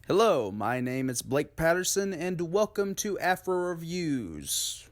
Hello, my name is Blake Patterson, and welcome to Afro Reviews.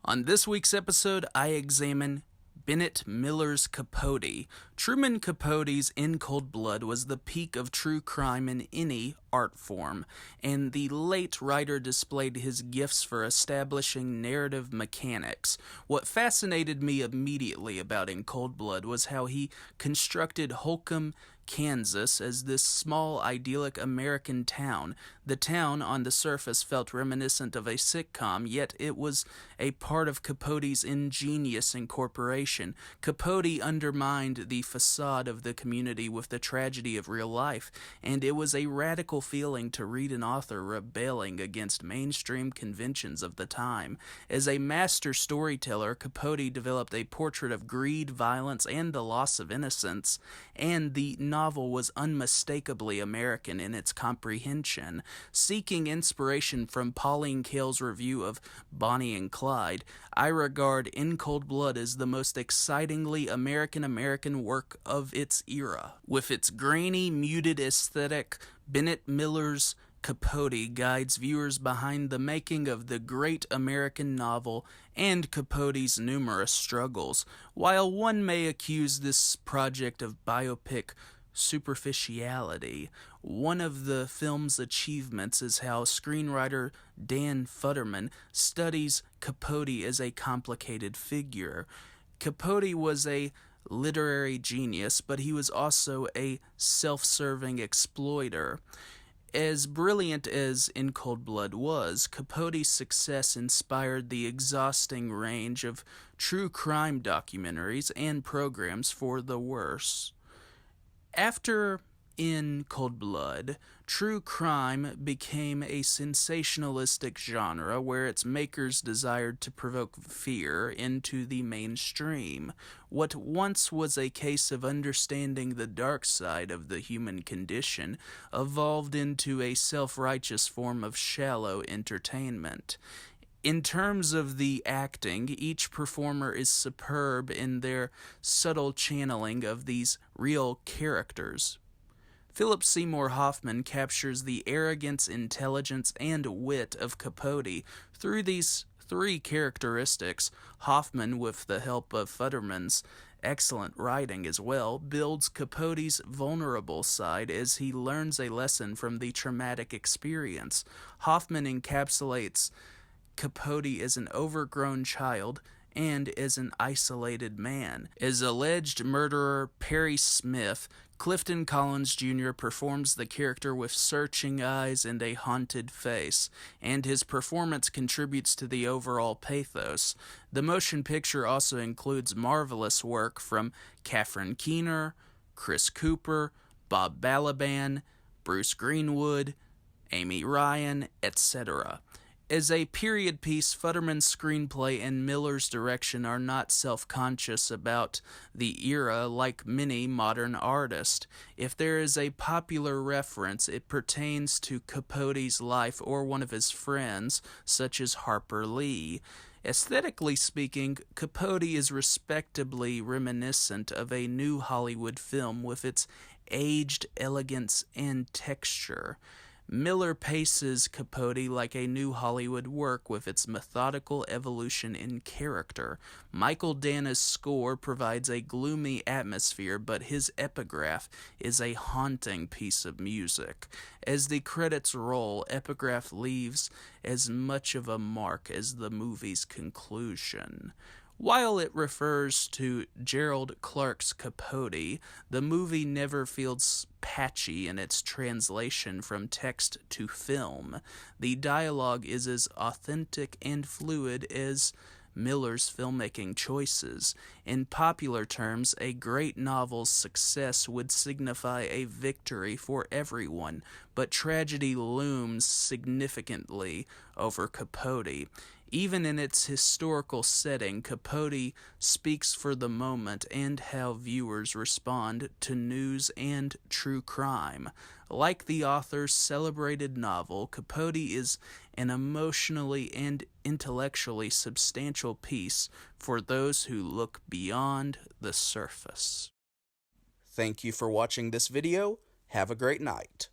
On this week's episode, I examine Bennett Miller's Capote. Truman Capote's In Cold Blood was the peak of true crime in any art form, and the late writer displayed his gifts for establishing narrative mechanics. What fascinated me immediately about In Cold Blood was how he constructed Holcomb, Kansas, as this small, idyllic American town. The town, on the surface, felt reminiscent of a sitcom, yet it was a part of Capote's ingenious incorporation. Capote undermined the facade of the community with the tragedy of real life, and it was a radical feeling to read an author rebelling against mainstream conventions of the time. As a master storyteller, Capote developed a portrait of greed, violence, and the loss of innocence, and the novel was unmistakably American in its comprehension. Seeking inspiration from Pauline Kael's review of Bonnie and Clyde, I regard In Cold Blood as the most excitingly American work of its era. With its grainy, muted aesthetic, Bennett Miller's Capote guides viewers behind the making of the great American novel and Capote's numerous struggles. While one may accuse this project of biopic superficiality, one of the film's achievements is how screenwriter Dan Futterman studies Capote as a complicated figure. Capote was a literary genius, but he was also a self-serving exploiter. As brilliant as In Cold Blood was, Capote's success inspired the exhausting range of true crime documentaries and programs for the worse. After In Cold Blood, true crime became a sensationalistic genre where its makers desired to provoke fear into the mainstream. What once was a case of understanding the dark side of the human condition evolved into a self-righteous form of shallow entertainment. In terms of the acting, each performer is superb in their subtle channeling of these real characters. Philip Seymour Hoffman captures the arrogance, intelligence, and wit of Capote through these three characteristics. Hoffman, with the help of Futterman's excellent writing as well, builds Capote's vulnerable side as he learns a lesson from the traumatic experience. Hoffman encapsulates Capote as an overgrown child and as an isolated man. As alleged murderer Perry Smith, Clifton Collins Jr. performs the character with searching eyes and a haunted face, and his performance contributes to the overall pathos. The motion picture also includes marvelous work from Catherine Keener, Chris Cooper, Bob Balaban, Bruce Greenwood, Amy Ryan, etc. As a period piece, Futterman's screenplay and Miller's direction are not self-conscious about the era like many modern artists. If there is a popular reference, it pertains to Capote's life or one of his friends, such as Harper Lee. Aesthetically speaking, Capote is respectably reminiscent of a new Hollywood film with its aged elegance and texture. Miller paces Capote like a new Hollywood work with its methodical evolution in character. Michael Dana's score provides a gloomy atmosphere, but his epigraph is a haunting piece of music. As the credits roll, epigraph leaves as much of a mark as the movie's conclusion. While it refers to Gerald Clark's Capote, the movie never feels patchy in its translation from text to film. The dialogue is as authentic and fluid as Miller's filmmaking choices. In popular terms, a great novel's success would signify a victory for everyone, but tragedy looms significantly over Capote. Even in its historical setting, Capote speaks for the moment and how viewers respond to news and true crime. Like the author's celebrated novel, Capote is an emotionally and intellectually substantial piece for those who look beyond the surface. Thank you for watching this video. Have a great night.